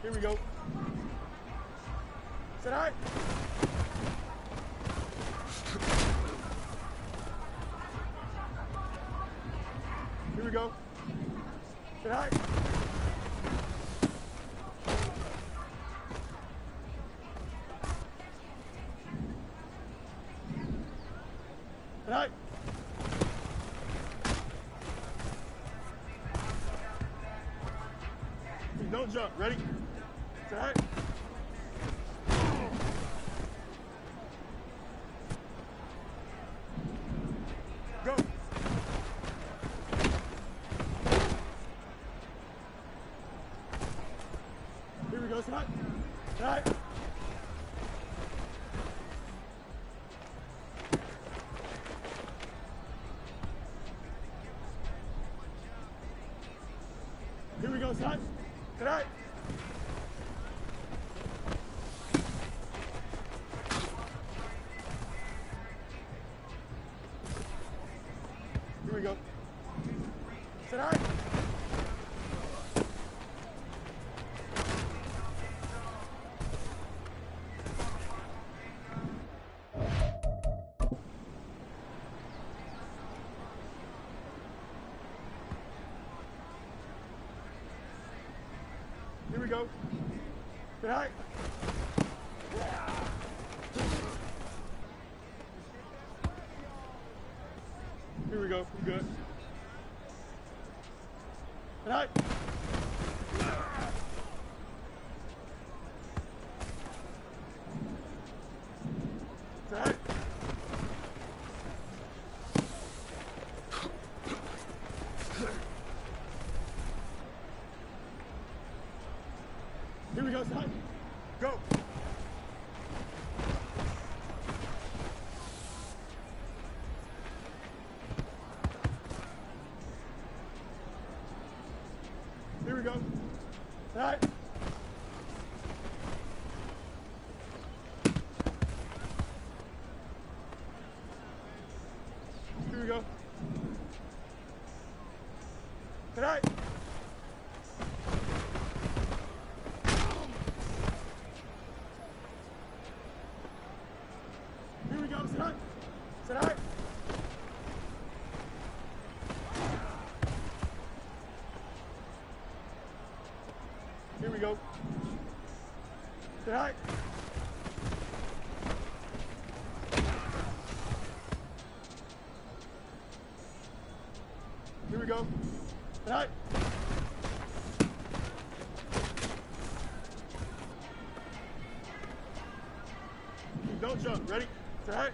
Here we go. Sit high. Here we go. Sit high. Sit high. Don't jump. Ready? Sit high. Go. Here we go. Sit high. Sit high. Here we go. Sit high. Sit high. Here we go. Sit high. Here we go. Sit high. Here we go. We're good. Sit high. Sit high. Here we go. Sit high. Go. Here we go. All right. Here we go. All right. Here we go. go. Tonight. Here we go. Tonight. Don't jump. Ready? Tonight.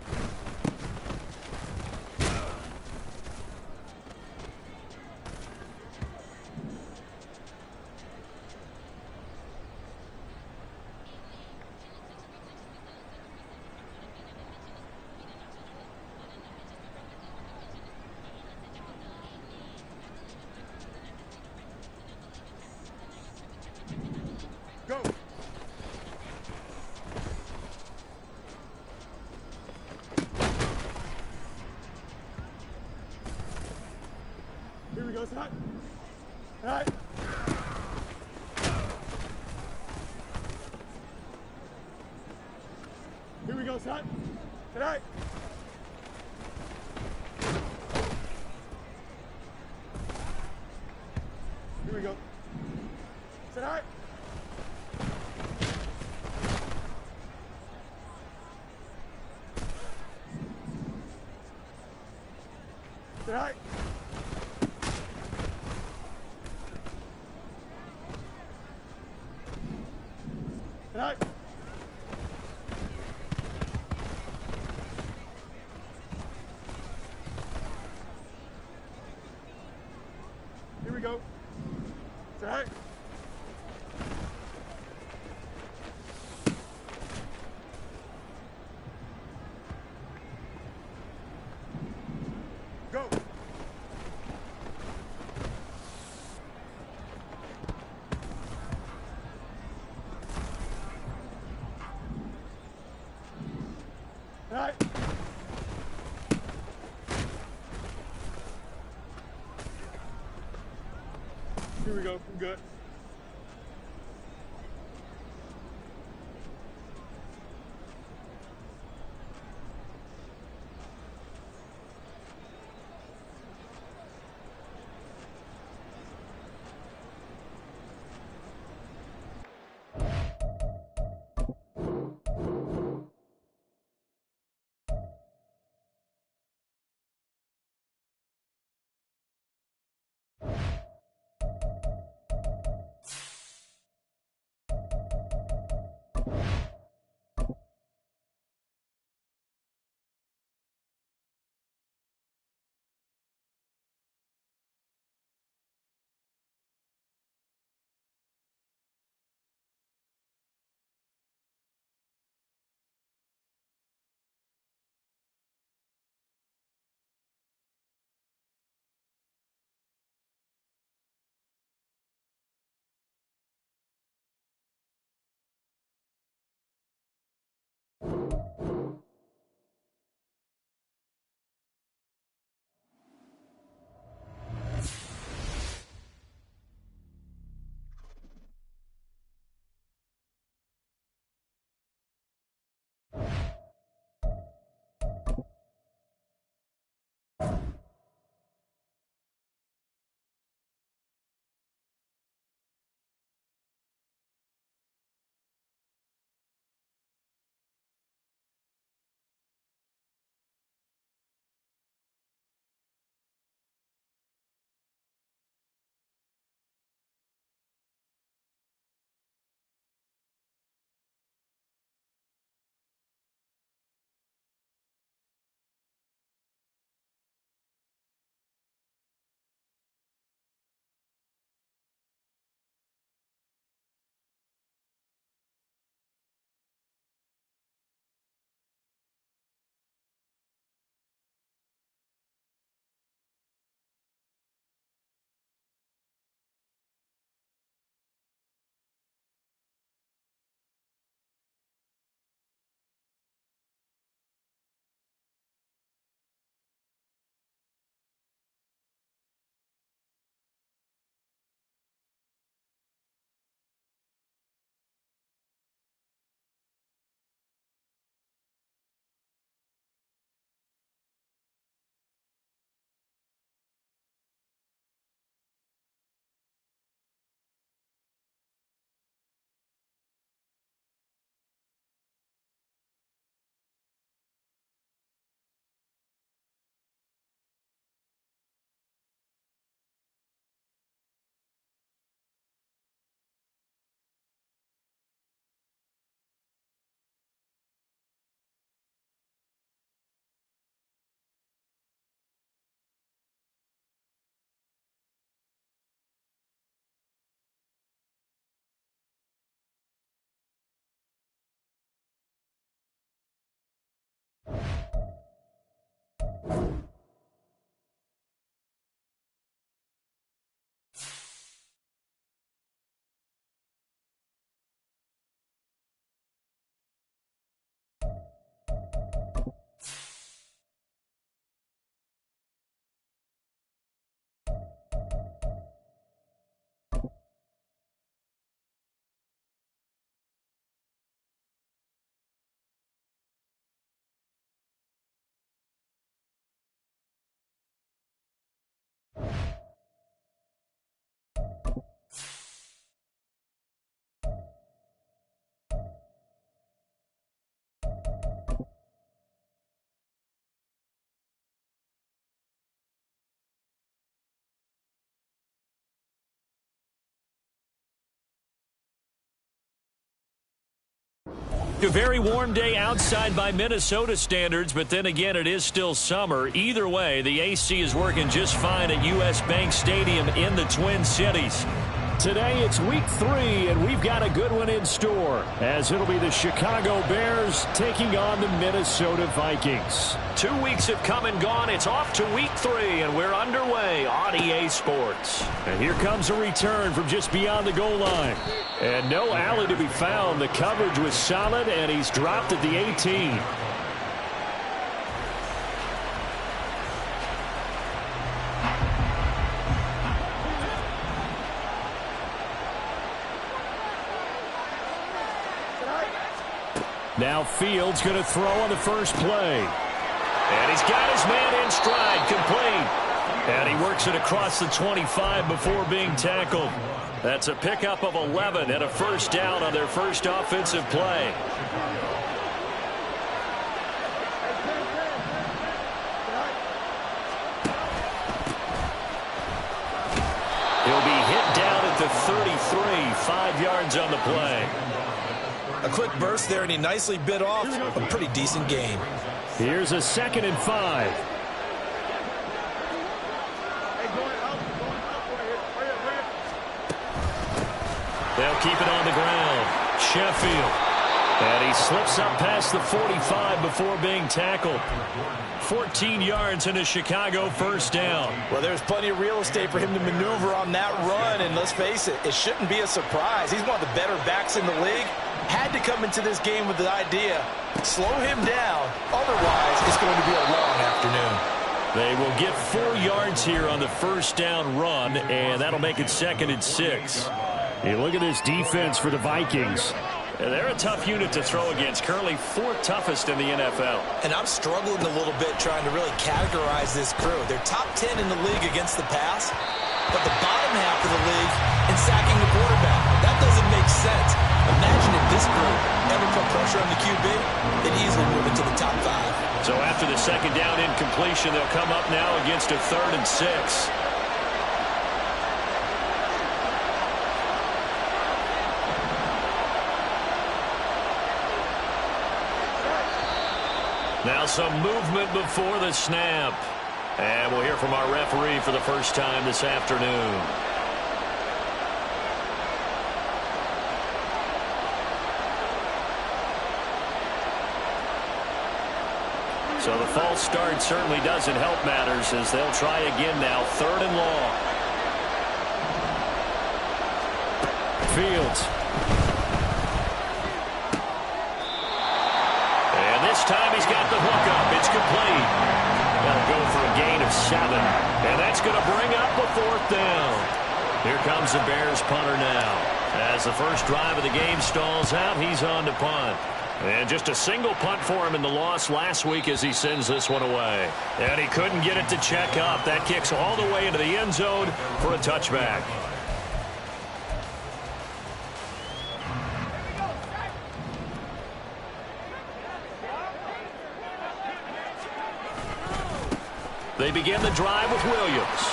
Go. Here we go, tonight. Tonight. Here we go, tonight. Tonight. Here we go. Tonight. Tonight. Tonight. Here we go. Tonight. Go. Tonight. Here we go. I'm good. A very warm day outside by Minnesota standards, but then again, it is still summer. Either way, the AC is working just fine at U.S. Bank Stadium in the Twin Cities. Today, it's week 3, and we've got a good one in store, as it'll be the Chicago Bears taking on the Minnesota Vikings. 2 weeks have come and gone. It's off to week 3, and we're underway on EA Sports. And here comes a return from just beyond the goal line. And no alley to be found. The coverage was solid, and he's dropped at the 18. Now Fields going to throw on the first play. And he's got his man in stride, complete. And he works it across the 25 before being tackled. That's a pickup of 11 and a first down on their first offensive play. He'll be hit down at the 33, 5 yards on the play. A quick burst there, and he nicely bit off a pretty decent gain. Here's a 2nd and 5. They'll keep it on the ground. Sheffield. And he slips up past the 45 before being tackled. 14 yards and a Chicago first down. Well, there's plenty of real estate for him to maneuver on that run, and let's face it, it shouldn't be a surprise. He's one of the better backs in the league. Had to come into this game with the idea, slow him down, otherwise it's going to be a long afternoon. They will get 4 yards here on the first down run, and that'll make it 2nd and 6. Hey, look at this defense for the Vikings. They're a tough unit to throw against, currently 4th toughest in the NFL. And I'm struggling a little bit trying to really categorize this crew. They're top 10 in the league against the pass, but the bottom half of the league in sacking the quarterback. That doesn't make sense. Imagine if this group ever put pressure on the QB, they'd easily move into the top 5. So after the 2nd down incompletion, they'll come up now against a 3rd and 6. Now some movement before the snap. And we'll hear from our referee for the first time this afternoon. So the false start certainly doesn't help matters as they'll try again now. 3rd and long. Fields. And this time he's got the hook up. It's complete. That'll go for a gain of 7. And that's going to bring up a 4th down. Here comes the Bears punter now. As the first drive of the game stalls out, he's on to punt. And just a single punt for him in the loss last week as he sends this one away. And he couldn't get it to check up. That kicks all the way into the end zone for a touchback. They begin the drive with Williams.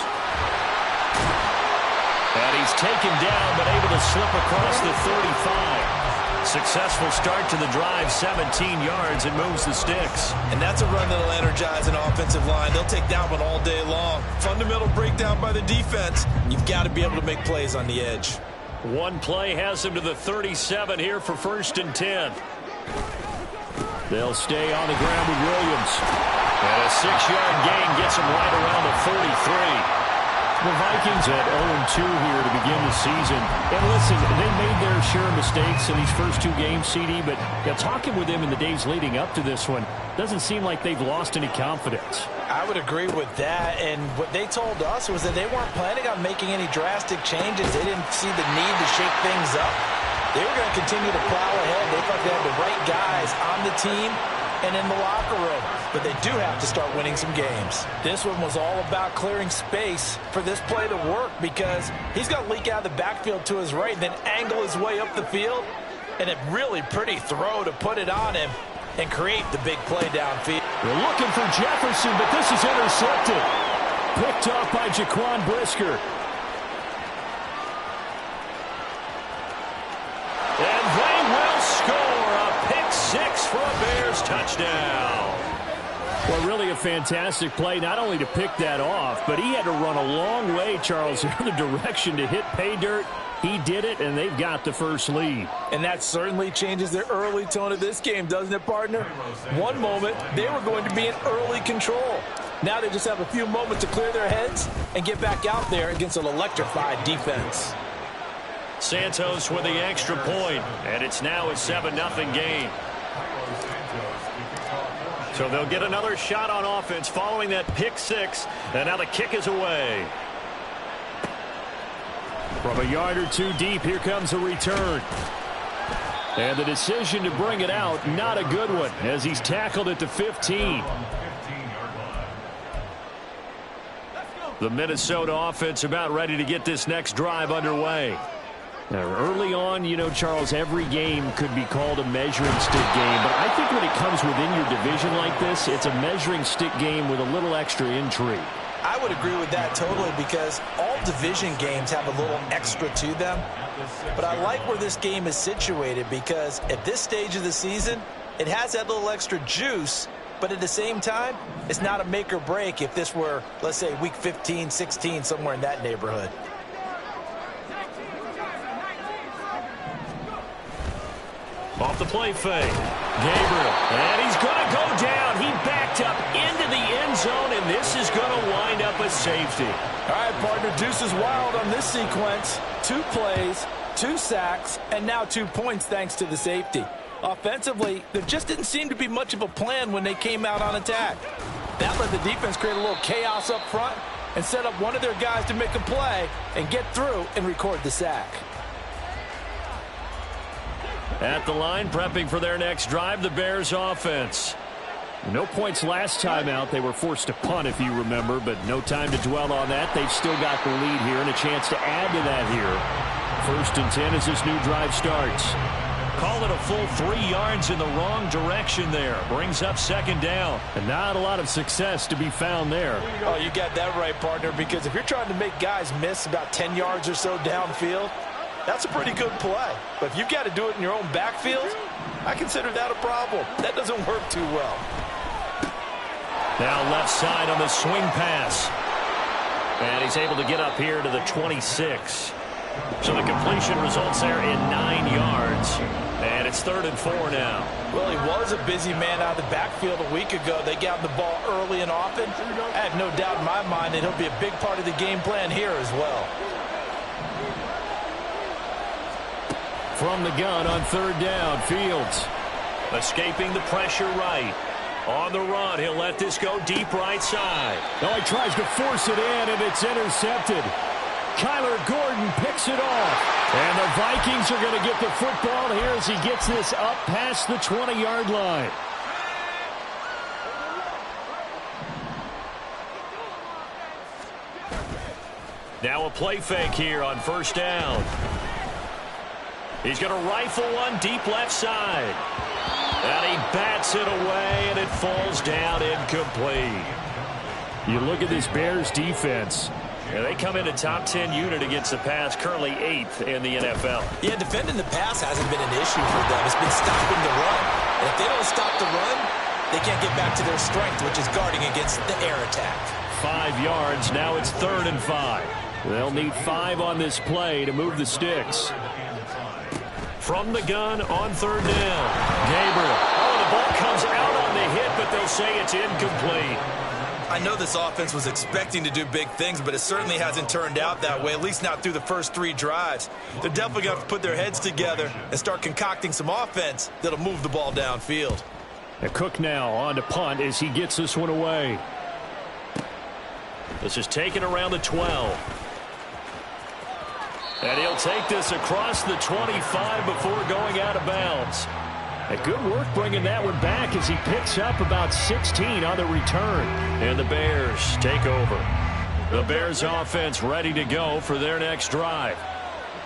And he's taken down but able to slip across the 35. Successful start to the drive, 17 yards, and moves the sticks. And that's a run that'll energize an offensive line. They'll take that one all day long. Fundamental breakdown by the defense. You've got to be able to make plays on the edge. One play has him to the 37 here for 1st and 10. They'll stay on the ground with Williams. And a 6-yard gain gets him right around the 43. The Vikings at 0-2 here to begin the season. And listen, they made their share of mistakes in these first 2 games, CD, but talking with them in the days leading up to this one, doesn't seem like they've lost any confidence. I would agree with that, and what they told us was that they weren't planning on making any drastic changes. They didn't see the need to shake things up. They were going to continue to plow ahead. They thought they had the right guys on the team and in the locker room. But they do have to start winning some games. This one was all about clearing space for this play to work, because he's going to leak out of the backfield to his right and then angle his way up the field. And a really pretty throw to put it on him and create the big play downfield. They're looking for Jefferson, but this is intercepted. Picked off by Jaquan Brisker. And they will score a pick 6 for a Bears touchdown. Well, really a fantastic play, not only to pick that off, but he had to run a long way, Charles, in the direction to hit pay dirt. He did it, and they've got the first lead. And that certainly changes the early tone of this game, doesn't it, partner? One moment, they were going to be in early control. Now they just have a few moments to clear their heads and get back out there against an electrified defense. Santos with the extra point, and it's now a 7-0 game. So they'll get another shot on offense following that pick 6, and now the kick is away. From a yard or 2 deep, here comes a return. And the decision to bring it out, not a good one, as he's tackled at the 15. The Minnesota offense about ready to get this next drive underway. Now, early on, you know, Charles, every game could be called a measuring stick game. But I think when it comes within your division like this, it's a measuring stick game with a little extra intrigue. I would agree with that totally, because all division games have a little extra to them. But I like where this game is situated, because at this stage of the season, it has that little extra juice. But at the same time, it's not a make or break if this were, let's say, week 15, 16, somewhere in that neighborhood. Off the play fake. Gabriel. And he's going to go down. He backed up into the end zone, and this is going to wind up a safety. All right, partner, deuce is wild on this sequence. 2 plays, 2 sacks, and now 2 points thanks to the safety. Offensively, there just didn't seem to be much of a plan when they came out on attack. That let the defense create a little chaos up front and set up one of their guys to make a play and get through and record the sack. At the line, prepping for their next drive, the Bears offense. No points last time out. They were forced to punt, if you remember, but no time to dwell on that. They've still got the lead here and a chance to add to that here. 1st and 10 as this new drive starts. Call it a full 3 yards in the wrong direction there. Brings up 2nd down. And not a lot of success to be found there. Oh, you got that right, partner, because if you're trying to make guys miss about 10 yards or so downfield, that's a pretty good play. But if you've got to do it in your own backfield, I consider that a problem. That doesn't work too well. Now left side on the swing pass. And he's able to get up here to the 26. So the completion results there in 9 yards. And it's 3rd and 4 now. Well, he was a busy man out of the backfield a week ago. They got him the ball early and often. I have no doubt in my mind that he'll be a big part of the game plan here as well. From the gun on 3rd down, Fields. Escaping the pressure right. On the run, he'll let this go deep right side. Oh, he tries to force it in, and it's intercepted. Kyler Gordon picks it off. And the Vikings are going to get the football here as he gets this up past the 20-yard line. Now a play fake here on 1st down. He's going to rifle one deep left side. And he bats it away, and it falls down incomplete. You look at this Bears defense. Yeah, they come in a top 10 unit against the pass, currently 8th in the NFL. Yeah, defending the pass hasn't been an issue for them. It's been stopping the run. And if they don't stop the run, they can't get back to their strength, which is guarding against the air attack. 5 yards. Now it's 3rd and 5. They'll need 5 on this play to move the sticks. From the gun on 3rd down. Gabriel. Oh, the ball comes out on the hit, but they'll say it's incomplete. I know this offense was expecting to do big things, but it certainly hasn't turned out that way, at least not through the first 3 drives. They're definitely going to have to put their heads together and start concocting some offense that'll move the ball downfield. Cook now on to punt as he gets this one away. This is taken around the 12. And he'll take this across the 25 before going out of bounds. Good work bringing that one back as he picks up about 16 on the return. And the Bears take over. The Bears offense ready to go for their next drive.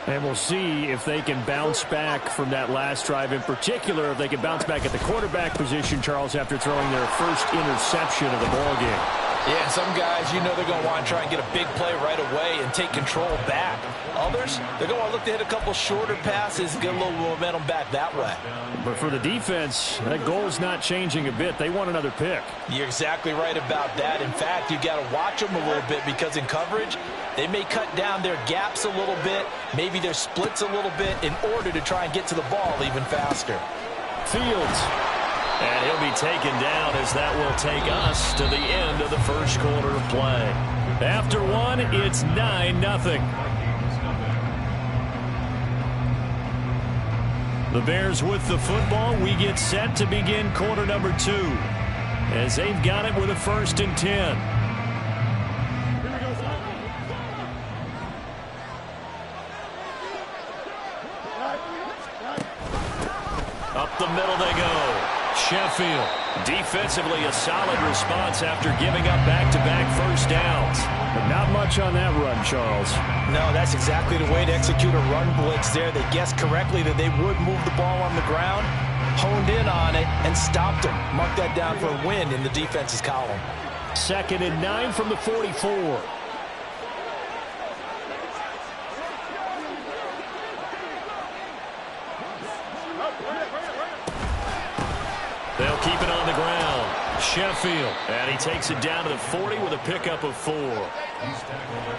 And we'll see if they can bounce back from that last drive, in particular if they can bounce back at the quarterback position, Charles, after throwing their first interception of the ballgame. Yeah, and some guys, you know they're going to want to try and get a big play right away and take control back. Others, they're going to want to look to hit a couple shorter passes and get a little momentum back that way. But for the defense, that goal's not changing a bit. They want another pick. You're exactly right about that. In fact, you got to watch them a little bit because in coverage, they may cut down their gaps a little bit, maybe their splits a little bit in order to try and get to the ball even faster. Fields. And he'll be taken down as that will take us to the end of the first quarter of play. After one, it's 9-0. The Bears with the football. We get set to begin quarter number 2 as they've got it with a 1st and 10. Up the middle they go. Sheffield. Defensively, a solid response after giving up back-to-back first downs. But not much on that run, Charles. No, that's exactly the way to execute a run blitz there. They guessed correctly that they would move the ball on the ground, honed in on it, and stopped them. Mark that down for a win in the defense's column. 2nd and 9 from the 44. They'll keep it on the ground. Sheffield. And he takes it down to the 40 with a pickup of 4.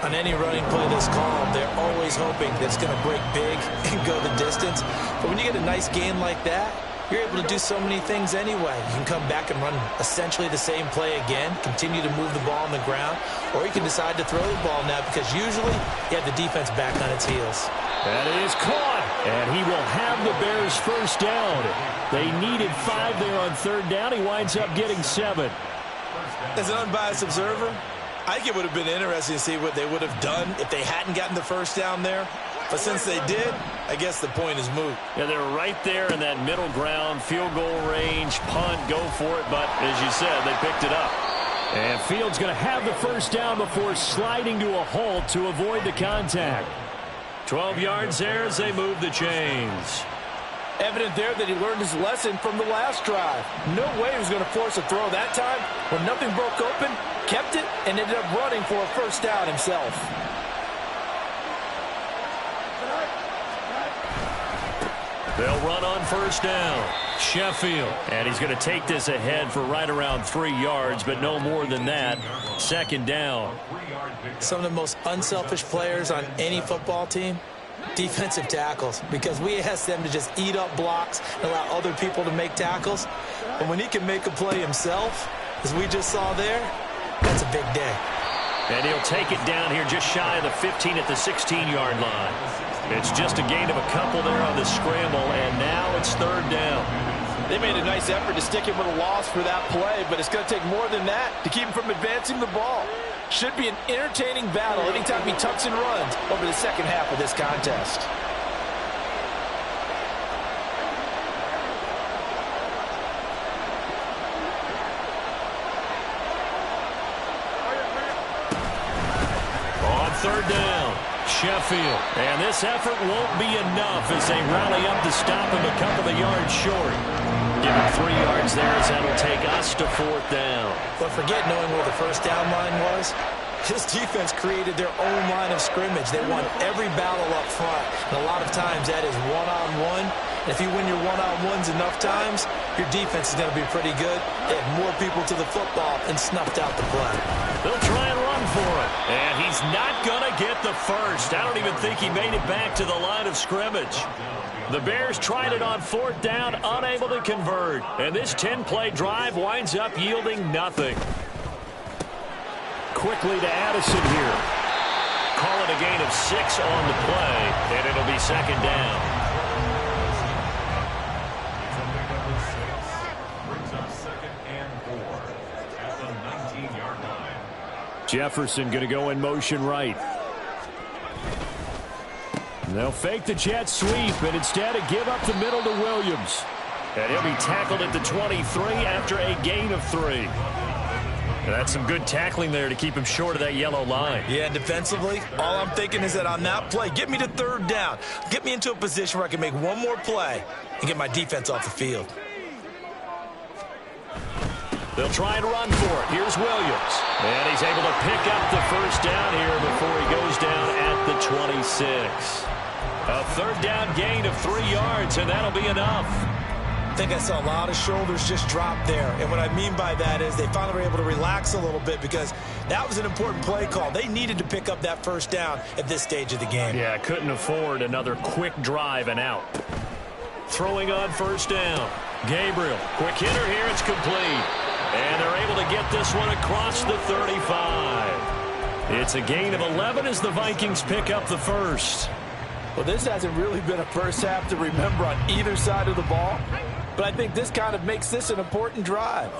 On any running play this calm, they're always hoping that it's going to break big and go the distance. But when you get a nice gain like that, you're able to do so many things anyway. You can come back and run essentially the same play again, continue to move the ball on the ground, or you can decide to throw the ball now because usually you have the defense back on its heels. That is caught, and he will have the Bears first down. They needed 5 there on 3rd down. He winds up getting 7. As an unbiased observer, I think it would have been interesting to see what they would have done if they hadn't gotten the first down there. But since they did, I guess the point is moot. Yeah, they're right there in that middle ground, field goal range, punt, go for it. But as you said, they picked it up. And Fields going to have the first down before sliding to a halt to avoid the contact. 12 yards there as they move the chains. Evident there that he learned his lesson from the last drive. No way he was going to force a throw that time. When nothing broke open, kept it, and ended up running for a first down himself. They'll run on first down. Sheffield. And he's going to take this ahead for right around 3 yards, but no more than that. 2nd down. Some of the most unselfish players on any football team, defensive tackles, because we ask them to just eat up blocks and allow other people to make tackles. And when he can make a play himself, as we just saw there, that's a big day. And he'll take it down here just shy of the 15 at the 16-yard line. It's just a gain of a couple there on the scramble, and now it's 3rd down. They made a nice effort to stick him with a loss for that play, but it's going to take more than that to keep him from advancing the ball. Should be an entertaining battle anytime he tucks and runs over the second half of this contest. On 3rd down, Sheffield. And this effort won't be enough as they rally up to stop him a couple of yards short. Give him 3 yards there as that'll take us to 4th down. But forget knowing where the first down line was. This defense created their own line of scrimmage. They won every battle up front. And a lot of times that is one-on-one. And if you win your one-on-ones enough times, your defense is going to be pretty good. They had more people to the football and snuffed out the play. They'll try and run for it. And he's not going to get the first. I don't even think he made it back to the line of scrimmage. The Bears tried it on 4th down, unable to convert. And this 10-play drive winds up yielding nothing. Quickly to Addison here. Call it a gain of 6 on the play, and it'll be 2nd down. Jefferson going to go in motion right. They'll fake the jet sweep and instead give up the middle to Williams. And he'll be tackled at the 23 after a gain of 3. And that's some good tackling there to keep him short of that yellow line. Yeah, defensively, all I'm thinking is that on that play, get me to 3rd down. Get me into a position where I can make one more play and get my defense off the field. They'll try and run for it. Here's Williams. And he's able to pick up the 1st down here before he goes down at the 26. A 3rd down gain of 3 yards, and that'll be enough. I think I saw a lot of shoulders just drop there. And what I mean by that is they finally were able to relax a little bit because that was an important play call. They needed to pick up that 1st down at this stage of the game. Yeah, couldn't afford another quick drive and out. Throwing on 1st down. Gabriel, quick hitter here. It's complete. And they're able to get this one across the 35. It's a gain of 11 as the Vikings pick up the 1st. Well, this hasn't really been a first half to remember on either side of the ball. But I think this kind of makes this an important drive.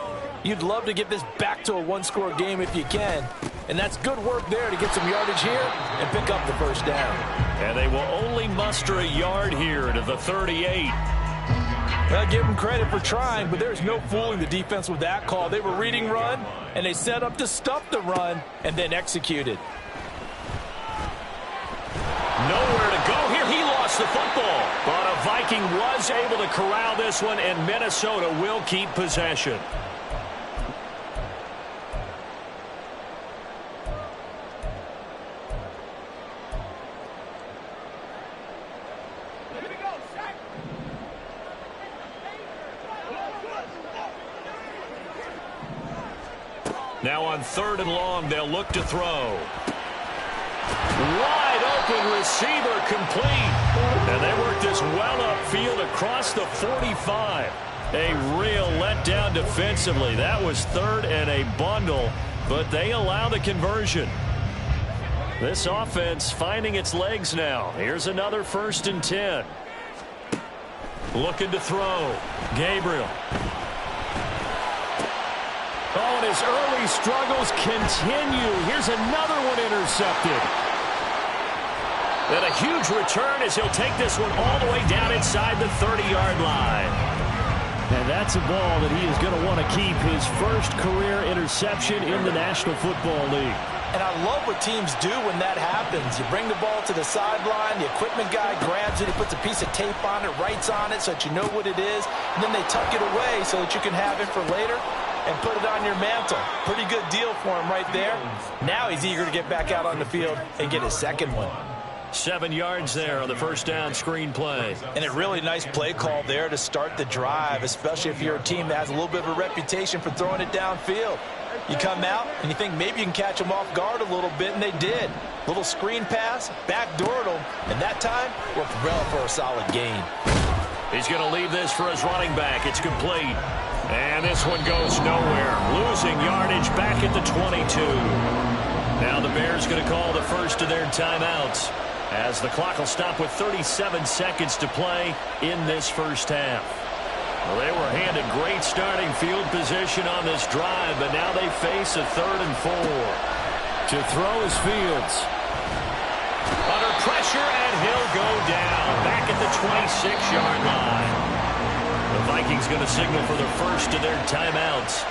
You'd love to get this back to a one-score game if you can. And that's good work there to get some yardage here and pick up the 1st down. And they will only muster a yard here to the 38. Well, I give them credit for trying, but there's no fooling the defense with that call. They were reading run, and they set up to stuff the run and then executed. Nowhere to go here. He lost the football. But a Viking was able to corral this one, and Minnesota will keep possession. Now on 3rd and long, they'll look to throw. Wide open receiver complete. And they work this well upfield across the 45. A real letdown defensively. That was 3rd and a bundle, but they allow the conversion. This offense finding its legs now. Here's another 1st and 10. Looking to throw. Gabriel. Oh, and his early struggles continue. Here's another one intercepted. And a huge return as he'll take this one all the way down inside the 30-yard line. And that's a ball that he is going to want to keep, his 1st career interception in the National Football League. And I love what teams do when that happens. You bring the ball to the sideline, the equipment guy grabs it, he puts a piece of tape on it, writes on it so that you know what it is, and then they tuck it away so that you can have it for later and put it on your mantle. Pretty good deal for him right there. Now he's eager to get back out on the field and get his 2nd one. 7 yards there on the 1st down screen play. And a really nice play call there to start the drive, especially if you're a team that has a little bit of a reputation for throwing it downfield. You come out and you think maybe you can catch them off guard a little bit, and they did. Little screen pass, backdoored them, and that time worked well for a solid gain. He's going to leave this for his running back. It's complete. And this one goes nowhere. Losing yardage back at the 22. Now the Bears going to call the 1st of their timeouts, as the clock will stop with 37 seconds to play in this 1st half. Well, they were handed great starting field position on this drive, but now they face a 3rd and 4. To throw is Fields. Under pressure, and he'll go down back at the 26-yard line. The Vikings going to signal for the 1st of their timeouts.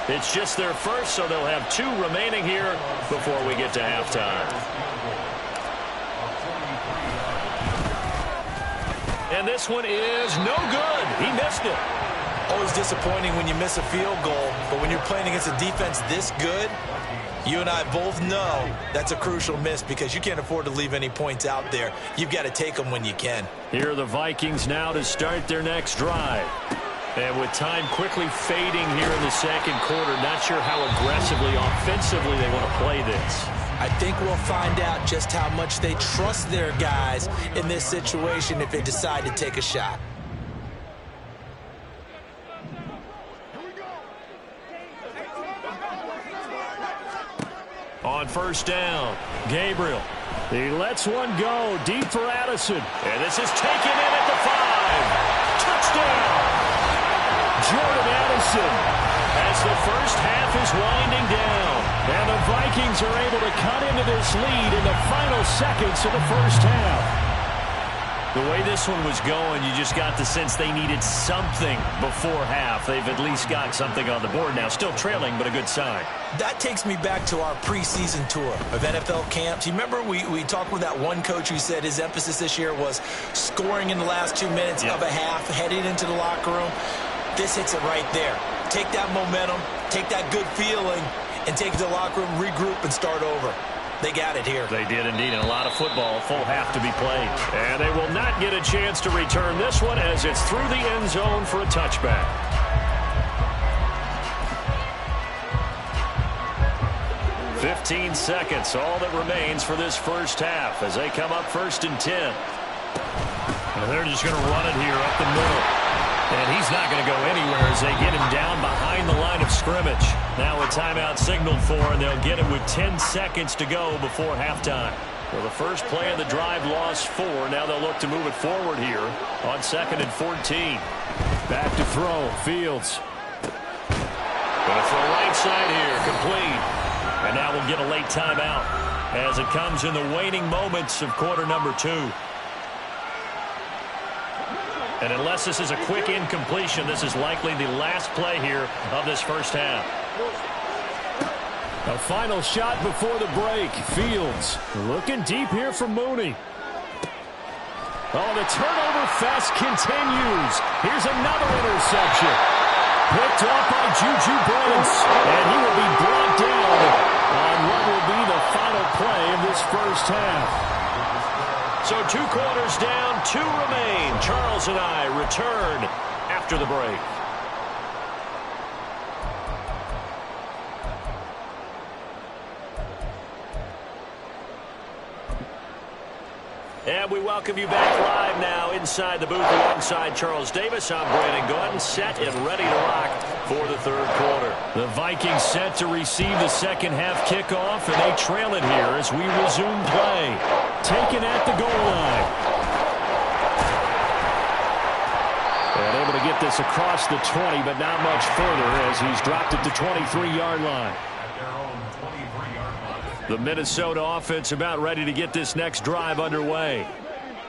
It's just their 1st, so they'll have 2 remaining here before we get to halftime. And this one is no good. He missed it. Always disappointing when you miss a field goal, but when you're playing against a defense this good, you and I both know that's a crucial miss because you can't afford to leave any points out there. You've got to take them when you can. Here are the Vikings now to start their next drive. And with time quickly fading here in the 2nd quarter, not sure how aggressively, offensively they want to play this. I think we'll find out just how much they trust their guys in this situation if they decide to take a shot. On first down, Gabriel. He lets one go deep for Addison. And this is taken in at the 5. Touchdown! Jordan Addison as the first half is winding down. And the Vikings are able to cut into this lead in the final seconds of the first half. The way this one was going, you just got the sense they needed something before half. They've at least got something on the board now. Still trailing, but a good sign. That takes me back to our preseason tour of NFL camps. You remember we talked with that one coach who said his emphasis this year was scoring in the last 2 minutes of a half, heading into the locker room. This hits it right there. Take that momentum, take that good feeling, and take it to the locker room, regroup, and start over. They got it here. They did indeed, and a lot of football, full half to be played. And they will not get a chance to return this one as it's through the end zone for a touchback. "15 seconds, all that remains for this first half as they come up 1st and 10. And they're just going to run it here up the middle. And he's not going to go anywhere as they get him down behind the line of scrimmage. Now a timeout signaled for, and they'll get it with 10 seconds to go before halftime. Well, the first play of the drive lost 4. Now they'll look to move it forward here on 2nd and 14. Back to throw. Fields. Going to throw right side here. Complete. And now we'll get a late timeout as it comes in the waning moments of quarter number 2. And unless this is a quick incompletion, this is likely the last play here of this first half. A final shot before the break. Fields looking deep here for Mooney. Oh, the turnover fest continues. Here's another interception. Picked off by Juju Brents. And he will be brought down on what will be the final play of this first half. So 2 quarters down, 2 remain. Charles and I return after the break. And we welcome you back live now inside the booth alongside Charles Davis. I'm Brandon Gordon, set and ready to rock for the 3rd quarter. The Vikings set to receive the second half kickoff, and they trail it here as we resume play. Taken at the goal line. And able to get this across the 20, but not much further as he's dropped it to 23-yard line. The Minnesota offense about ready to get this next drive underway.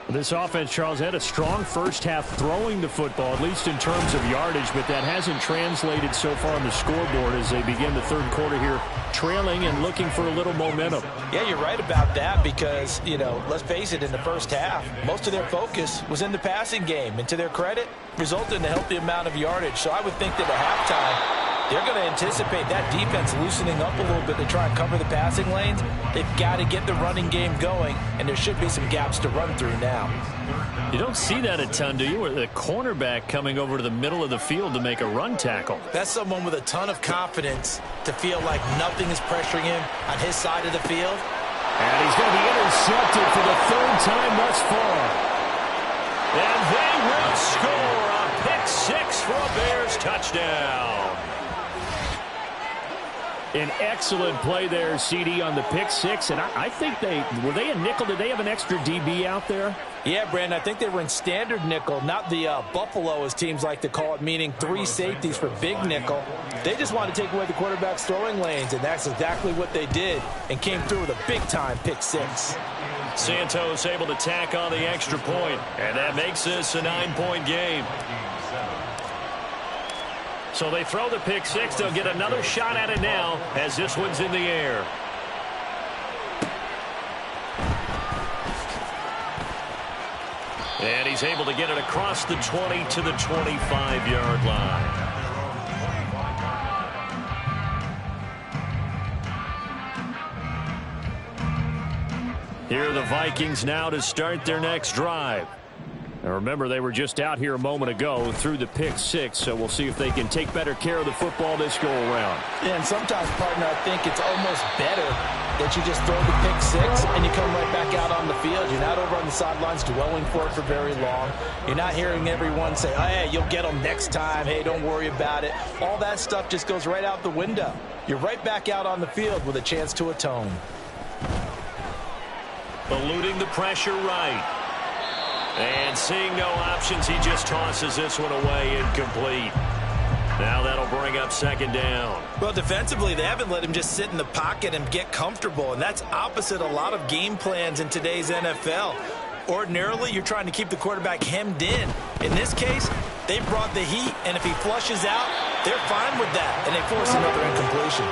This offense, Charles, had a strong first half throwing the football, at least in terms of yardage, but that hasn't translated so far on the scoreboard as they begin the 3rd quarter here, trailing and looking for a little momentum. Yeah, you're right about that because, let's face it, in the first half, most of their focus was in the passing game. And to their credit, resulted in a healthy amount of yardage. So I would think that at halftime, they're going to anticipate that defense loosening up a little bit to try and cover the passing lanes. They've got to get the running game going, and there should be some gaps to run through now. You don't see that a ton, do you? Or the cornerback coming over to the middle of the field to make a run tackle. That's someone with a ton of confidence to feel like nothing is pressuring him on his side of the field. And he's going to be intercepted for the 3rd time thus far. And they will score a pick-6 for a Bears touchdown. An excellent play there, CD, on the pick-6. And I think were they a nickel? Did they have an extra DB out there? Yeah, Brandon, I think they were in standard nickel, not the Buffalo, as teams like to call it, meaning 3 safeties for big nickel. They just wanted to take away the quarterback's throwing lanes, and that's exactly what they did and came through with a big-time pick-6. Santos able to tack on the extra point, and that makes this a 9-point game. So they throw the pick-6. They'll get another shot at it now as this one's in the air. And he's able to get it across the 20 to the 25-yard line. Here are the Vikings now to start their next drive. And remember, they were just out here a moment ago through the pick-6, so we'll see if they can take better care of the football this go-around. Yeah, and sometimes, partner, I think it's almost better that you just throw the pick six and you come right back out on the field. You're not over on the sidelines dwelling for it for very long. You're not hearing everyone say, oh, hey, you'll get them next time. Hey, don't worry about it. All that stuff just goes right out the window. You're right back out on the field with a chance to atone. Eluding the pressure right. And seeing no options, he just tosses this one away, incomplete. Now that'll bring up second down. Well, defensively, they haven't let him just sit in the pocket and get comfortable, and that's opposite a lot of game plans in today's NFL. Ordinarily, you're trying to keep the quarterback hemmed in. In this case, they brought the heat, and if he flushes out, they're fine with that, and they force another incompletion.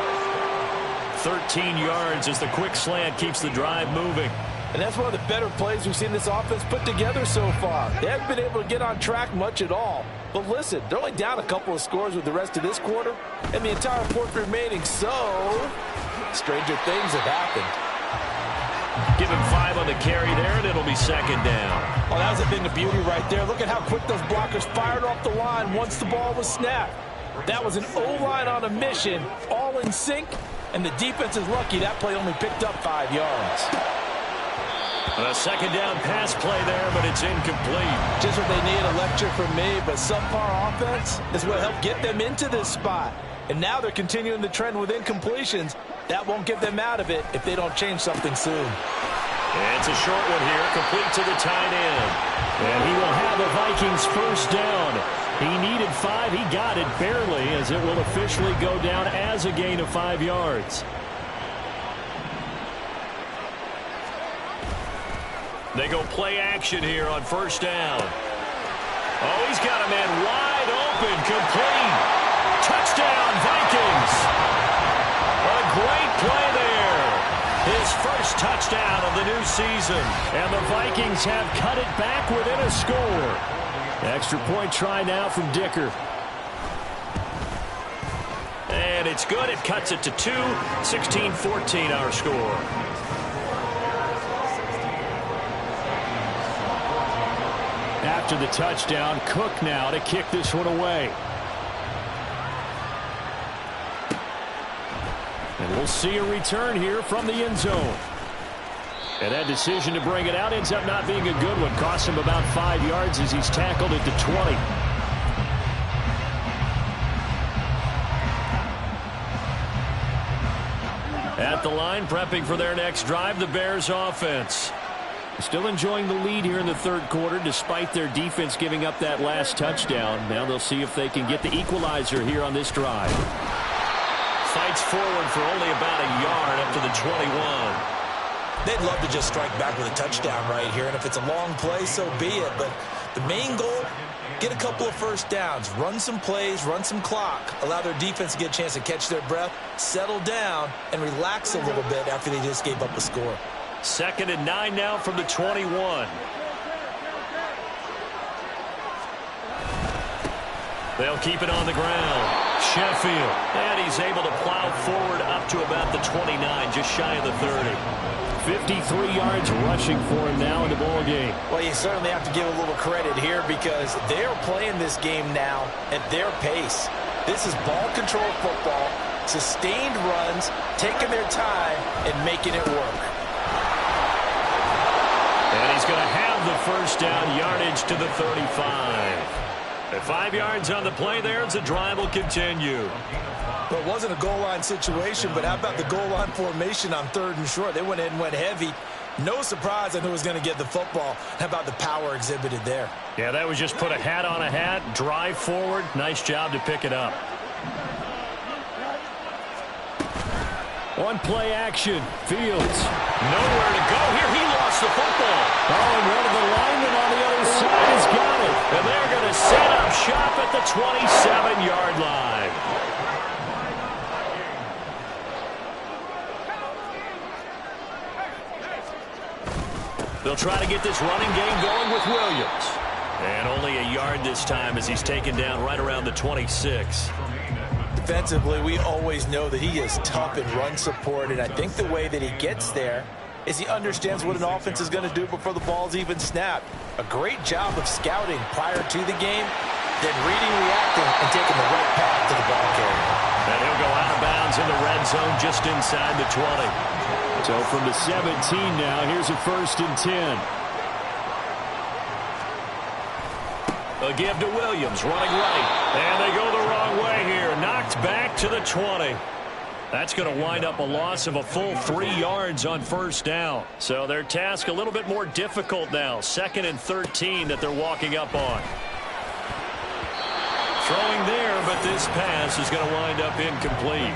13 yards as the quick slant keeps the drive moving. And that's one of the better plays we've seen this offense put together so far. They haven't been able to get on track much at all. But listen, they're only down a couple of scores with the rest of this quarter, and the entire fourth remaining, so stranger things have happened. Give him 5 on the carry there, and it'll be second down. Oh, that was a thing of beauty right there. Look at how quick those blockers fired off the line once the ball was snapped. That was an O-line on a mission, all in sync, and the defense is lucky that play only picked up 5 yards. A second down pass play there, but it's incomplete. Just what they need, a lecture from me, but subpar offense is what helped get them into this spot. And now they're continuing the trend with incompletions. That won't get them out of it if they don't change something soon. And it's a short one here, complete to the tight end. And he will have the Vikings first down. He needed 5, he got it barely, as it will officially go down as a gain of 5 yards. They go play action here on first down. Oh, he's got a man wide open, complete. Touchdown, Vikings. A great play there. His first touchdown of the new season. And the Vikings have cut it back within a score. Extra point try now from Dicker. And it's good. It cuts it to 2. 16-14 our score. After the touchdown, Cook now to kick this one away. And we'll see a return here from the end zone. And that decision to bring it out ends up not being a good one. Cost him about 5 yards as he's tackled at the 20. At the line, prepping for their next drive, the Bears offense. Still enjoying the lead here in the third quarter, despite their defense giving up that last touchdown. Now they'll see if they can get the equalizer here on this drive. Fights forward for only about a yard up to the 21. They'd love to just strike back with a touchdown right here, and if it's a long play, so be it. But the main goal, get a couple of first downs, run some plays, run some clock, allow their defense to get a chance to catch their breath, settle down, and relax a little bit after they just gave up a score. 2nd and 9 now from the 21. They'll keep it on the ground. Sheffield, and he's able to plow forward up to about the 29, just shy of the 30. 53 yards rushing for him now in the ball game. Well, you certainly have to give a little credit here because they're playing this game now at their pace. This is ball control football, sustained runs, taking their time, and making it work. And he's going to have the first down, yardage to the 35. At 5 yards on the play there, as the drive will continue. Well, it wasn't a goal line situation, but how about the goal line formation on 3rd and short? They went in and went heavy. No surprise on who was going to get the football. How about the power exhibited there? Yeah, that was just put a hat on a hat, drive forward. Nice job to pick it up. On play action, Fields. Nowhere to go here. He lost the football. Oh, and one of the linemen on the other side has got it. And they're going to set up shop at the 27-yard line. They'll try to get this running game going with Williams. And only a yard this time as he's taken down right around the 26. Defensively, we always know that he is tough in run support, and I think the way that he gets there is he understands what an offense is going to do before the ball's even snapped. A great job of scouting prior to the game, then reading, reacting, and taking the right path to the ball carrier. And he'll go out of bounds in the red zone just inside the 20. So from the 17 now, here's a 1st and 10. A give to Williams, running right. And they go the wrong way here. Knocked back to the 20. That's going to wind up a loss of a full 3 yards on 1st down. So their task a little bit more difficult now. 2nd and 13 that they're walking up on. Throwing there, but this pass is going to wind up incomplete.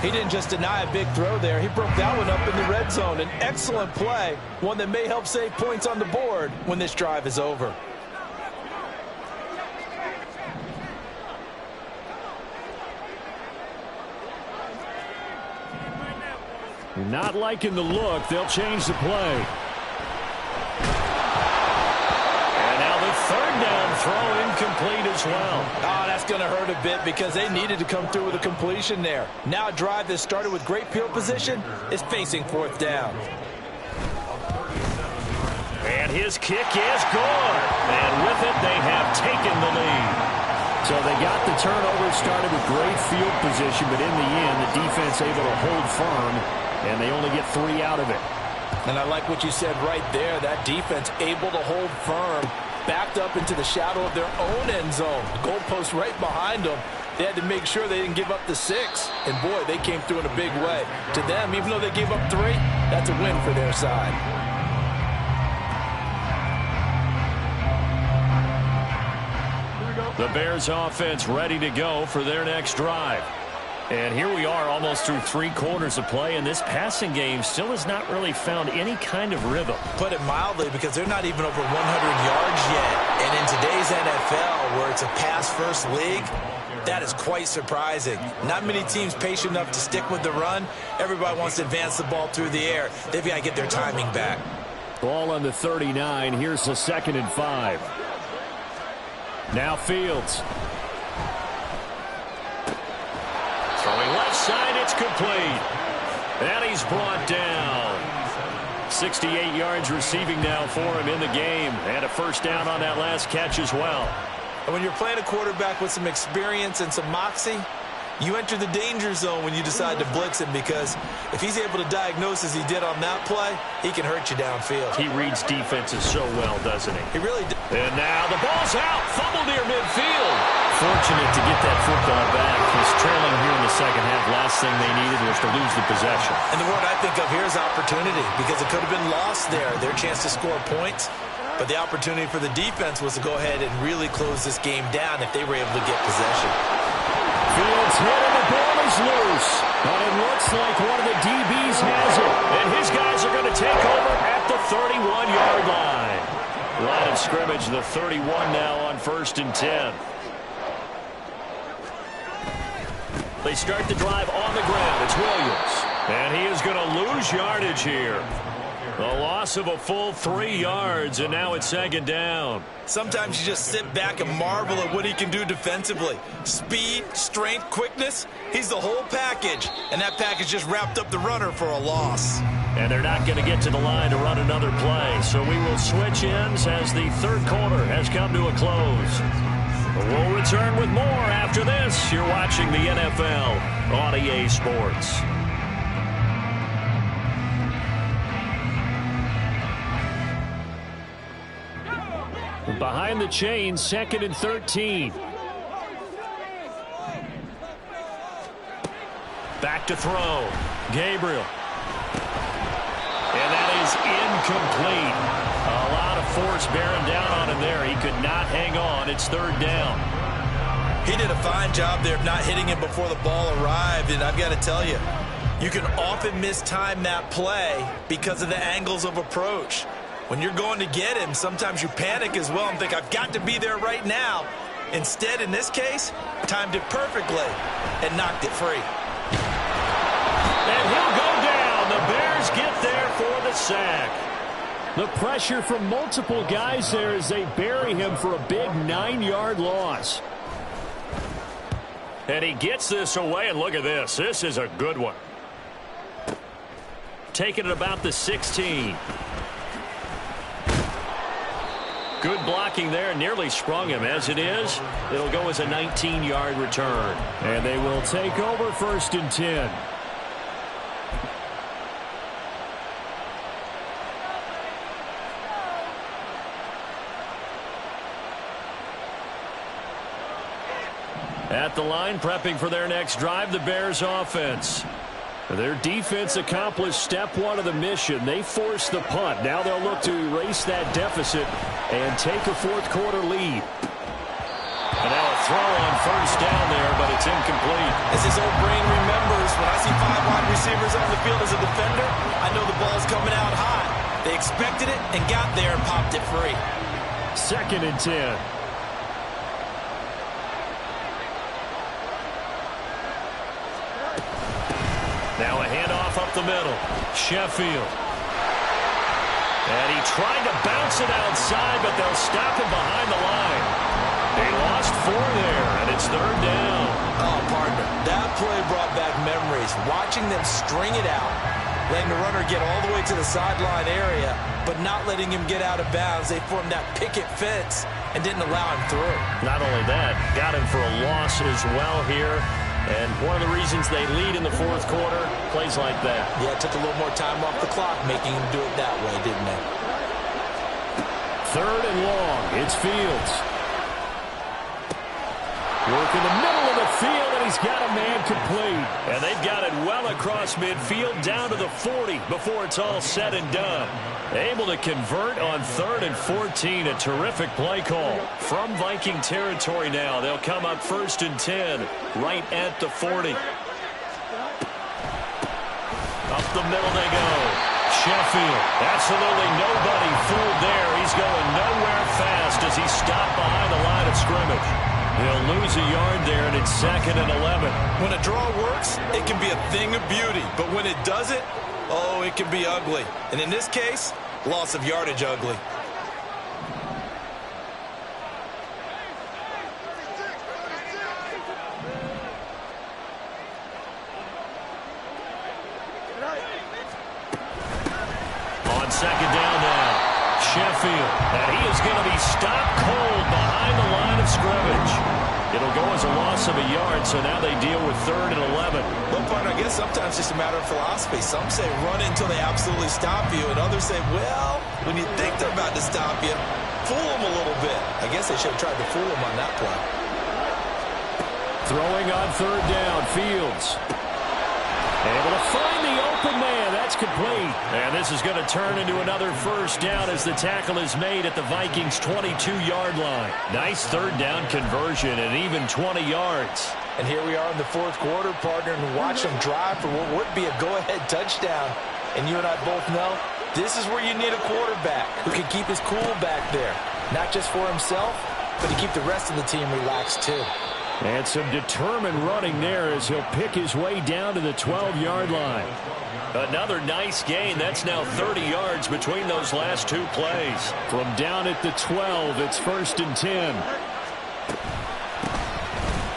He didn't just deny a big throw there. He broke that one up in the red zone. An excellent play, one that may help save points on the board when this drive is over. Not liking the look. They'll change the play. And now the 3rd down throw incomplete as well. Oh, that's going to hurt a bit because they needed to come through with a completion there. Now a drive that started with great field position is facing 4th down. And his kick is good. And with it, they have taken the lead. So they got the turnover started with great field position, but in the end, the defense able to hold firm, and they only get 3 out of it. And I like what you said right there. That defense able to hold firm, backed up into the shadow of their own end zone. The goalpost right behind them. They had to make sure they didn't give up the 6. And, boy, they came through in a big way. To them, even though they gave up 3, that's a win for their side. The Bears offense ready to go for their next drive. And here we are almost through 3 quarters of play, and this passing game still has not really found any kind of rhythm. Put it mildly, because they're not even over 100 yards yet. And in today's NFL, where it's a pass-first league, that is quite surprising. Not many teams patient enough to stick with the run. Everybody wants to advance the ball through the air. They've got to get their timing back. Ball on the 39. Here's the 2nd and 5. Now Fields. Throwing left side, it's complete. And he's brought down. 68 yards receiving now for him in the game. And a 1st down on that last catch as well. And when you're playing a quarterback with some experience and some moxie, you enter the danger zone when you decide to blitz him, because if he's able to diagnose as he did on that play, he can hurt you downfield. He reads defenses so well, doesn't he? He really does. And now the ball's out. Fumble near midfield. Fortunate to get that football back. He's trailing here in the 2nd half. Last thing they needed was to lose the possession. And the word I think of here is opportunity, because it could have been lost there. Their chance to score points. But the opportunity for the defense was to go ahead and really close this game down if they were able to get possession. Fields hit and the ball is loose. But it looks like one of the DBs has it. And his guys are going to take over at the 31-yard line. Line of scrimmage, the 31 now on 1st and 10. They start the drive on the ground. It's Williams. And he is going to lose yardage here. A loss of a full 3 yards, and now it's 2nd down. Sometimes you just sit back and marvel at what he can do defensively. Speed, strength, quickness, he's the whole package. And that package just wrapped up the runner for a loss. And they're not going to get to the line to run another play. So we will switch ends as the 3rd quarter has come to a close. We'll return with more after this. You're watching the NFL on EA Sports. Behind the chains, 2nd and 13. Back to throw. Gabriel. And that is incomplete. A lot of force bearing down on him there. He could not hang on. It's 3rd down. He did a fine job there of not hitting him before the ball arrived. And I've got to tell you, you can often mistime that play because of the angles of approach. When you're going to get him, sometimes you panic as well and think, I've got to be there right now. Instead, in this case, timed it perfectly and knocked it free. And he'll go down. The Bears get there for the sack. The pressure from multiple guys there as they bury him for a big 9-yard loss. And he gets this away, and look at this. This is a good one. Taking it about the 16. Good blocking there, nearly sprung him. As it is, it'll go as a 19-yard return. And they will take over 1st and 10. At the line, prepping for their next drive, the Bears offense. Their defense accomplished step one of the mission. They forced the punt. Now they'll look to erase that deficit and take a fourth-quarter lead. And now a throw on first down there, but it's incomplete. As his old brain remembers, when I see 5 wide receivers on the field as a defender, I know the ball's coming out high. They expected it and got there and popped it free. 2nd and 10. Now a handoff up the middle. Sheffield. And he tried to bounce it outside, but they'll stop him behind the line. They lost 4 there, and it's 3rd down. Oh, partner, that play brought back memories. Watching them string it out, letting the runner get all the way to the sideline area, but not letting him get out of bounds. They formed that picket fence and didn't allow him through. Not only that, got him for a loss as well here. And one of the reasons they lead in the fourth quarter, plays like that. Yeah, it took a little more time off the clock, making him do it that way, didn't they? 3rd and long. It's Fields. Work in the middle of the field, and he's got a man complete. And they've got it well across midfield down to the 40 before it's all said and done. Able to convert on 3rd and 14. A terrific play call. From Viking territory now, they'll come up 1st and 10 right at the 40. Up the middle they go. Sheffield, absolutely nobody fooled there. He's going nowhere fast as he's stopped behind the line of scrimmage. He'll lose a yard there, and it's 2nd and 11. When a draw works, it can be a thing of beauty. But when it doesn't, oh, it can be ugly. And in this case, loss of yardage ugly. On 2nd down now, Sheffield. And he is going to be stopped cold behind the line of scrimmage. It'll go as a loss of a yard, so now they deal with 3rd and 11. Well, partner, I guess sometimes it's just a matter of philosophy. Some say run until they absolutely stop you, and others say, well, when you think they're about to stop you, fool them a little bit. I guess they should have tried to fool them on that play. Throwing on 3rd down, Fields. Able to find the open man. That's complete. And this is going to turn into another first down as the tackle is made at the Vikings' 22-yard line. Nice 3rd down conversion and even 20 yards. And here we are in the fourth quarter, partner, and watch them drive for what would be a go-ahead touchdown. And you and I both know this is where you need a quarterback who can keep his cool back there. Not just for himself, but to keep the rest of the team relaxed too. And some determined running there as he'll pick his way down to the 12-yard line. Another nice gain. That's now 30 yards between those last 2 plays. From down at the 12, it's 1st and 10.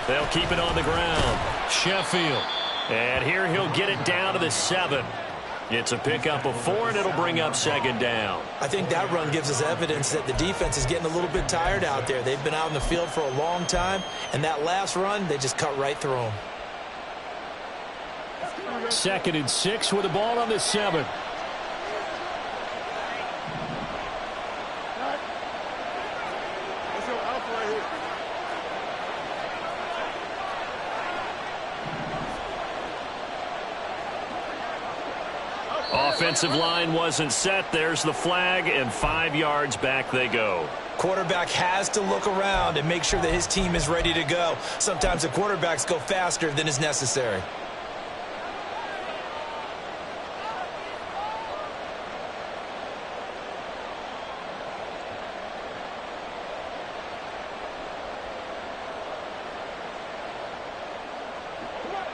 They'll keep it on the ground. Sheffield. And here he'll get it down to the 7. It's a pickup of 4, and it'll bring up 2nd down. I think that run gives us evidence that the defense is getting a little bit tired out there. They've been out in the field for a long time, and that last run, they just cut right through them. 2nd and 6 with the ball on the 7. Offensive line wasn't set. There's the flag, and 5 yards back they go. Quarterback has to look around and make sure that his team is ready to go. Sometimes the quarterbacks go faster than is necessary.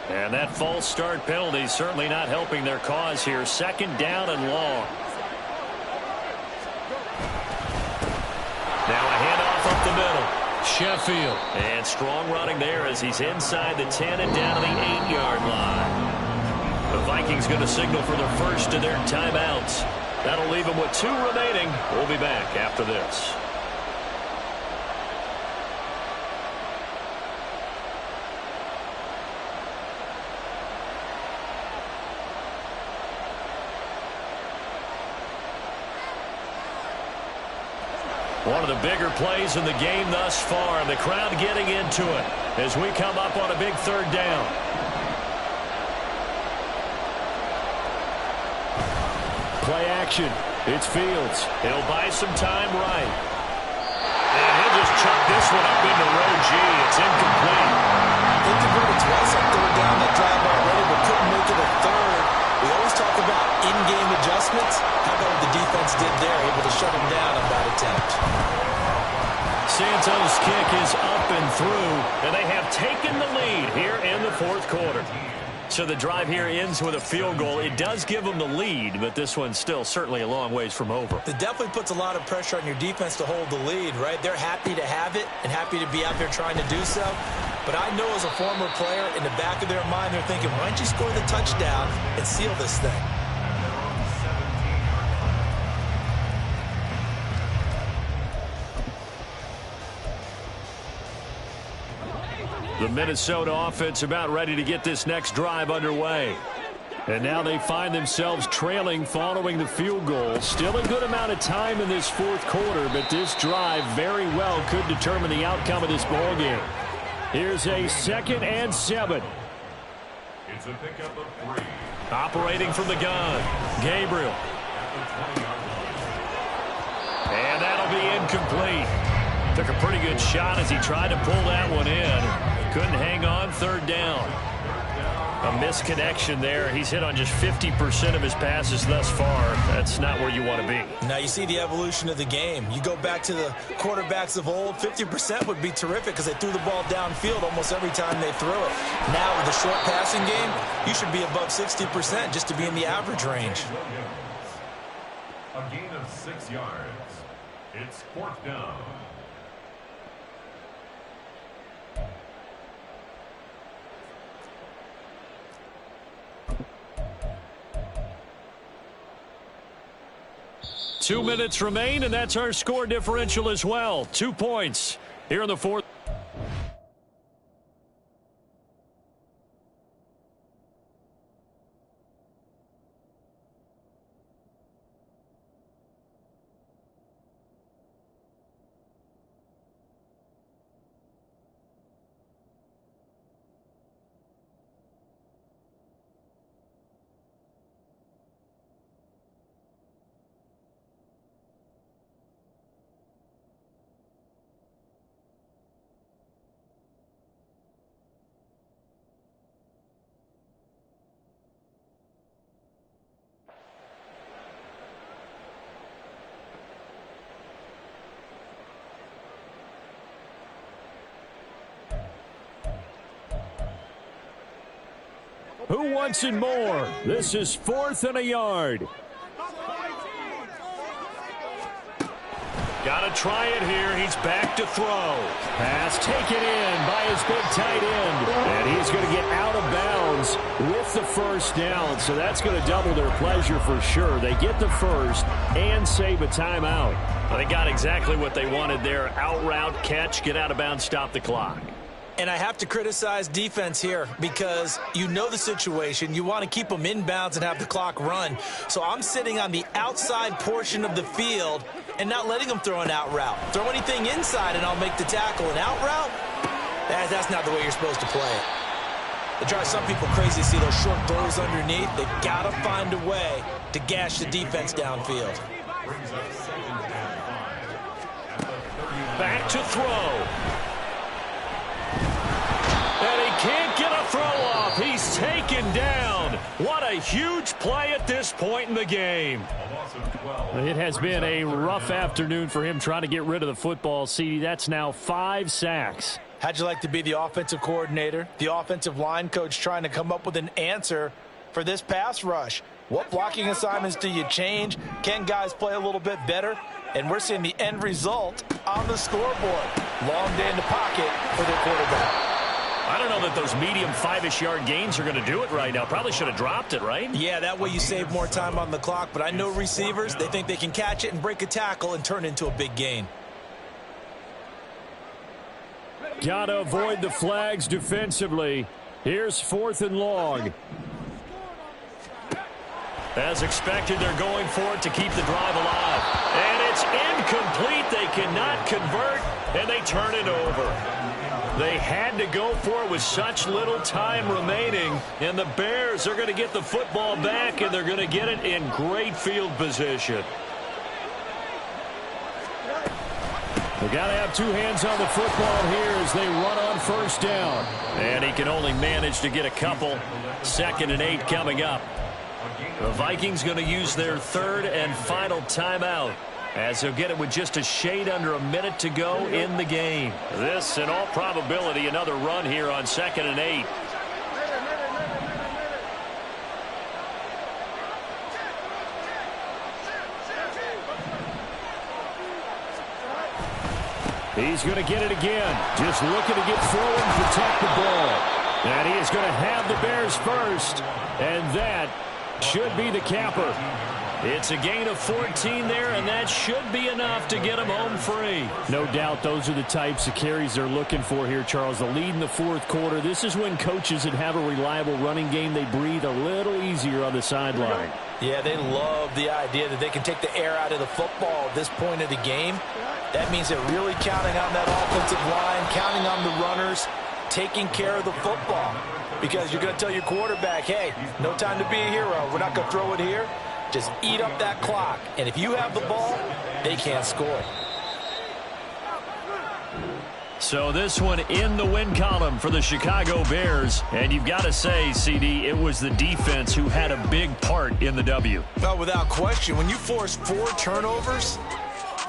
And that false start penalty certainly not helping their cause here. 2nd down and long. Now a handoff up the middle. Sheffield. And strong running there as he's inside the 10 and down to the 8-yard line. The Vikings going to signal for the first of their timeouts. That'll leave them with 2 remaining. We'll be back after this. One of the bigger plays in the game thus far, and the crowd getting into it. as we come up on a big third down. Play action. It's Fields. He'll buy some time right. And he'll just chuck this one up into row G. It's incomplete. They converted twice on third down that drive already, but couldn't make it a third. We always talk about in-game adjustments. How about what the defense did there, able to shut him down on that attempt. Santos' kick is up and through, and they have taken the lead here in the fourth quarter. So the drive here ends with a field goal. It does give them the lead, but this one's still certainly a long ways from over. It definitely puts a lot of pressure on your defense to hold the lead, right? They're happy to have it and happy to be out there trying to do so. But I know as a former player, in the back of their mind, they're thinking, why don't you score the touchdown and seal this thing? The Minnesota offense about ready to get this next drive underway. And now they find themselves trailing following the field goal. Still a good amount of time in this fourth quarter, but this drive very well could determine the outcome of this ballgame. Here's a 2nd and 7. It's a pickup of 3. Operating from the gun, Gabriel. And that'll be incomplete. Took a pretty good shot as he tried to pull that one in. Couldn't hang on, third down. A misconnection there. He's hit on just 50% of his passes thus far. That's not where you want to be. Now you see the evolution of the game. You go back to the quarterbacks of old, 50% would be terrific because they threw the ball downfield almost every time they threw it. Now with the short passing game, you should be above 60% just to be in the average range. A gain of 6 yards. It's 4th down. Two minutes remain, and that's our score differential as well. 2 points here in the fourth. Who wants it more? This is 4th and a yard. Got to try it here. He's back to throw. Pass taken in by his big tight end. And he's going to get out of bounds with the first down. So that's going to double their pleasure for sure. They get the first and save a timeout. Well, they got exactly what they wanted there. Out route, catch, get out of bounds, stop the clock. And I have to criticize defense here because you know the situation. You want to keep them inbounds and have the clock run. So I'm sitting on the outside portion of the field and not letting them throw an out route. Throw anything inside and I'll make the tackle. An out route? That's not the way you're supposed to play it. It drives some people crazy to see those short throws underneath. They got to find a way to gash the defense downfield. Back to throw. And he can't get a throw off. He's taken down. What a huge play at this point in the game. It has been a rough afternoon for him trying to get rid of the football, CD. That's now 5 sacks. How'd you like to be the offensive coordinator, the offensive line coach trying to come up with an answer for this pass rush? What blocking assignments do you change? Can guys play a little bit better? And we're seeing the end result on the scoreboard. Long day in the pocket for their quarterback. I don't know that those medium 5-ish yard gains are going to do it right now. Probably should have dropped it, right? Yeah, that way you save more time on the clock. But I know receivers, they think they can catch it and break a tackle and turn it into a big gain. Got to avoid the flags defensively. Here's 4th and long. As expected, they're going for it to keep the drive alive. And it's incomplete. They cannot convert, and they turn it over. They had to go for it with such little time remaining, and the Bears are going to get the football back, and they're going to get it in great field position. They've got to have two hands on the football here as they run on first down. And he can only manage to get a couple. 2nd and 8 coming up. The Vikings going to use their 3rd and final timeout, as they'll get it with just a shade under a minute to go in the game. This, in all probability, another run here on 2nd and 8. He's going to get it again. Just looking to get forward and protect the ball. And he is going to have the Bears first. And that should be the capper. It's a gain of 14 there, and that should be enough to get him home free. No doubt those are the types of carries they're looking for here, Charles. The lead in the 4th quarter. This is when coaches that have a reliable running game, they breathe a little easier on the sideline. Yeah, they love the idea that they can take the air out of the football at this point of the game. That means they're really counting on that offensive line, counting on the runners, taking care of the football. Because you're going to tell your quarterback, hey, no time to be a hero. We're not going to throw it here. Just eat up that clock. And if you have the ball, they can't score. So this one in the win column for the Chicago Bears. And you've got to say, CD, it was the defense who had a big part in the W. Oh, without question. When you force 4 turnovers,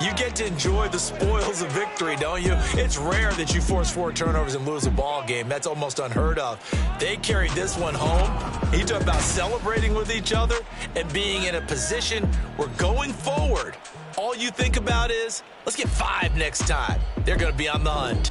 you get to enjoy the spoils of victory, don't you? It's rare that you force 4 turnovers and lose a ball game. That's almost unheard of. They carried this one home. He talked about celebrating with each other and being in a position where going forward, all you think about is, let's get 5 next time. They're going to be on the hunt.